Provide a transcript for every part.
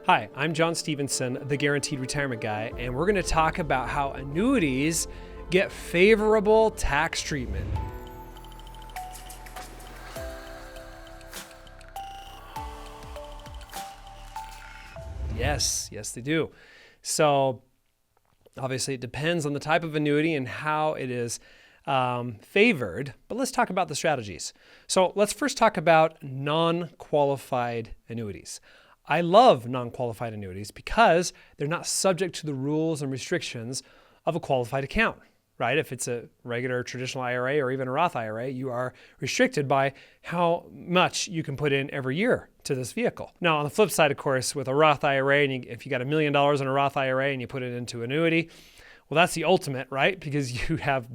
Hi, I'm John Stevenson, the Guaranteed Retirement Guy, and we're going to talk about how annuities get favorable tax treatment. Yes, they do. So obviously it depends on the type of annuity and how it is favored, but let's talk about the strategies. So let's first talk about non-qualified annuities. I love non-qualified annuities because they're not subject to the rules and restrictions of a qualified account, right? If it's a regular traditional IRA or even a Roth IRA, you are restricted by how much you can put in every year to this vehicle. Now, on the flip side, of course, with a Roth IRA, and if you got $1 million in a Roth IRA and you put it into annuity, well, that's the ultimate, right? Because you have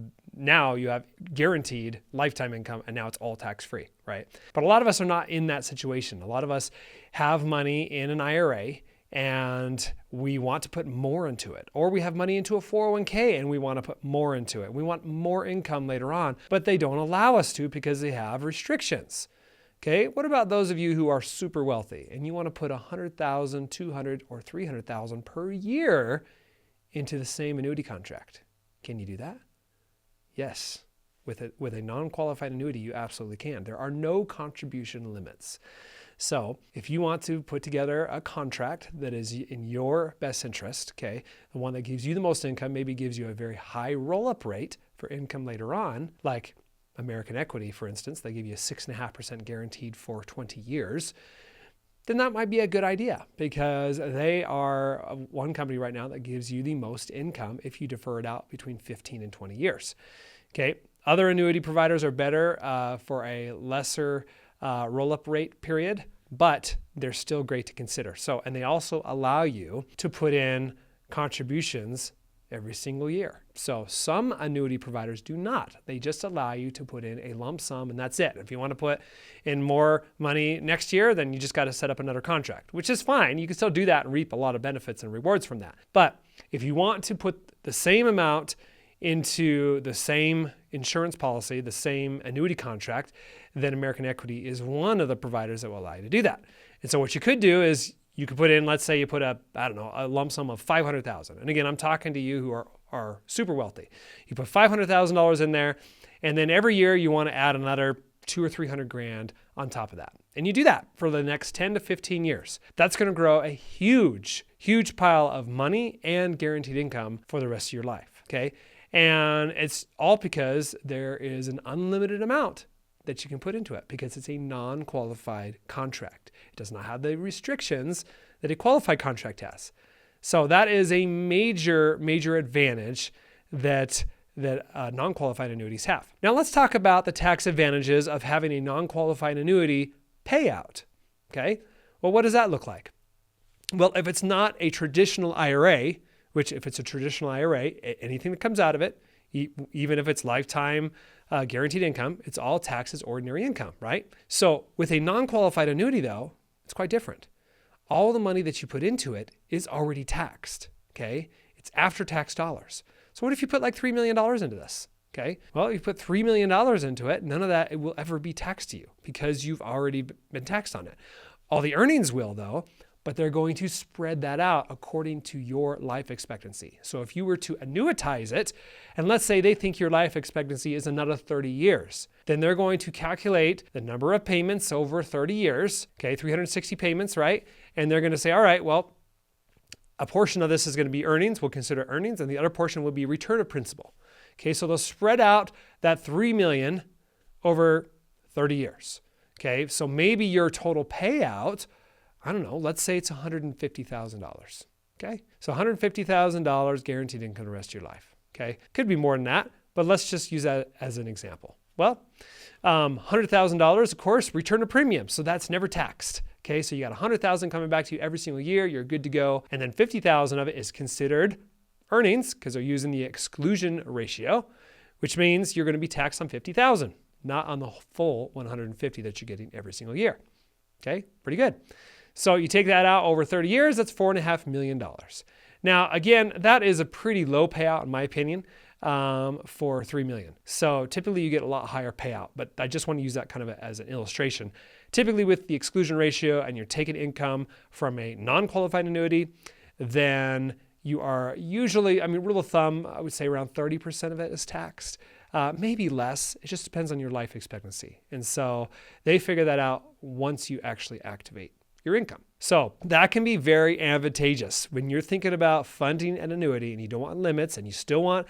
guaranteed lifetime income and now it's all tax-free, right? But a lot of us are not in that situation. A lot of us have money in an IRA and we want to put more into it. Or we have money into a 401k and we want to put more into it. We want more income later on, but they don't allow us to because they have restrictions. Okay, what about those of you who are super wealthy and you want to put $100,000, $200,000, or $300,000 per year into the same annuity contract? Can you do that? Yes, with a non-qualified annuity, you absolutely can. There are no contribution limits. So if you want to put together a contract that is in your best interest, okay, the one that gives you the most income, maybe gives you a very high roll-up rate for income later on, like American Equity, for instance, they give you a 6.5% guaranteed for 20 years, then that might be a good idea because they are one company right now that gives you the most income if you defer it out between 15 and 20 years. Okay, other annuity providers are better for a lesser roll-up rate period, but they're still great to consider. So, and they also allow you to put in contributions every single year. So some annuity providers do not. They just allow you to put in a lump sum and that's it. If you want to put in more money next year, then you just got to set up another contract, which is fine. You can still do that and reap a lot of benefits and rewards from that. But if you want to put the same amount into the same insurance policy, the same annuity contract, then American Equity is one of the providers that will allow you to do that. And so what you could do is you could put in, let's say you put a lump sum of $500,000. And again, I'm talking to you who are super wealthy. You put $500,000 in there, and then every year you want to add another $200,000 or $300,000 on top of that. And you do that for the next 10 to 15 years. That's going to grow a huge pile of money and guaranteed income for the rest of your life, okay? And it's all because there is an unlimited amount that you can put into it because it's a non-qualified contract. It does not have the restrictions that a qualified contract has. So that is a major advantage that non-qualified annuities have. Now let's talk about the tax advantages of having a non-qualified annuity payout. Okay, well, what does that look like? Well, if it's not a traditional IRA, which if it's a traditional IRA, anything that comes out of it, even if it's lifetime guaranteed income, it's all taxed as ordinary income, right? So with a non-qualified annuity though, it's quite different. All the money that you put into it is already taxed, okay? It's after-tax dollars. So what if you put like $3 million into this, okay? Well, if you put $3 million into it, none of that will ever be taxed to you because you've already been taxed on it. All the earnings will though, but they're going to spread that out according to your life expectancy. So if you were to annuitize it, and let's say they think your life expectancy is another 30 years, then they're going to calculate the number of payments over 30 years, okay, 360 payments, right? And they're going to say, all right, well, a portion of this is going to be earnings, we'll consider earnings, and the other portion will be return of principal. Okay, so they'll spread out that $3 million over 30 years. Okay, so maybe your total payout, I don't know, let's say it's $150,000. Okay, so $150,000 guaranteed income the rest of your life. Okay, could be more than that, but let's just use that as an example. Well, $100,000, of course, return of premium, so that's never taxed. Okay, so you got $100,000 coming back to you every single year, you're good to go, and then $50,000 of it is considered earnings because they're using the exclusion ratio, which means you're going to be taxed on $50,000, not on the full $150,000 that you're getting every single year. Okay, pretty good. So you take that out over 30 years, that's $4.5 million. Now, again, that is a pretty low payout in my opinion for $3 million. So typically you get a lot higher payout, but I just want to use that kind of as an illustration typically with the exclusion ratio and you're taking income from a non-qualified annuity, then you are usually, rule of thumb, I would say around 30% of it is taxed. Maybe less. It just depends on your life expectancy. And so they figure that out once you actually activate your income. So that can be very advantageous when you're thinking about funding an annuity and you don't want limits and you still want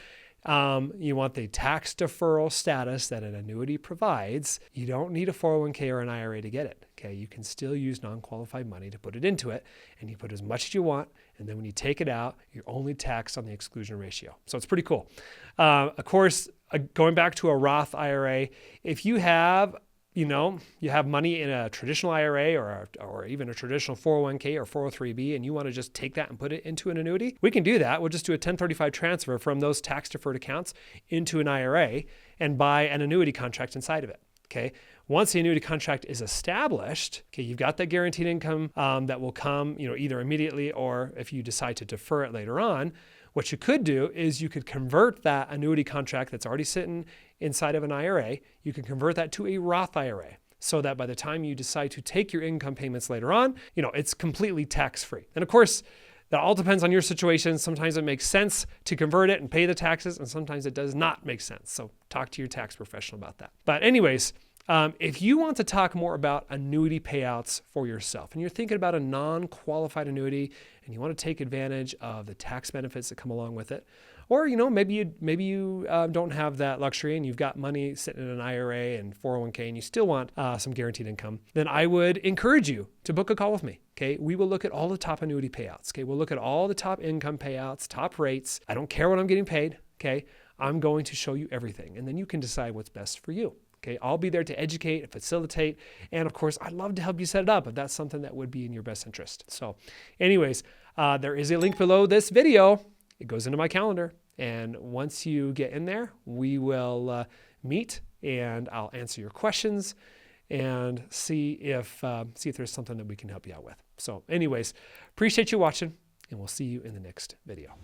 the tax deferral status that an annuity provides. You don't need a 401k or an IRA to get it. Okay, you can still use non-qualified money to put it into it, and you put as much as you want. And then when you take it out, you're only taxed on the exclusion ratio. So it's pretty cool. Of course, going back to a Roth IRA, if you have you have money in a traditional IRA or even a traditional 401k or 403b, and you want to just take that and put it into an annuity, we can do that. We'll just do a 1035 transfer from those tax deferred accounts into an IRA and buy an annuity contract inside of it. Okay. Once the annuity contract is established, okay, you've got that guaranteed income that will come, either immediately or if you decide to defer it later on. What you could do is you could convert that annuity contract that's already sitting inside of an IRA, you can convert that to a Roth IRA so that by the time you decide to take your income payments later on, it's completely tax-free. And of course, that all depends on your situation. Sometimes it makes sense to convert it and pay the taxes, and sometimes it does not make sense. So talk to your tax professional about that. But anyways, if you want to talk more about annuity payouts for yourself and you're thinking about a non-qualified annuity and you want to take advantage of the tax benefits that come along with it, or maybe you don't have that luxury and you've got money sitting in an IRA and 401k and you still want some guaranteed income, then I would encourage you to book a call with me. Okay, we will look at all the top annuity payouts. Okay, we'll look at all the top income payouts, top rates. I don't care what I'm getting paid. Okay, I'm going to show you everything, and then you can decide what's best for you. Okay, I'll be there to educate and facilitate. And of course, I'd love to help you set it up if that's something that would be in your best interest. So anyways, there is a link below this video. It goes into my calendar. And once you get in there, we will meet and I'll answer your questions and see if there's something that we can help you out with. So anyways, appreciate you watching and we'll see you in the next video.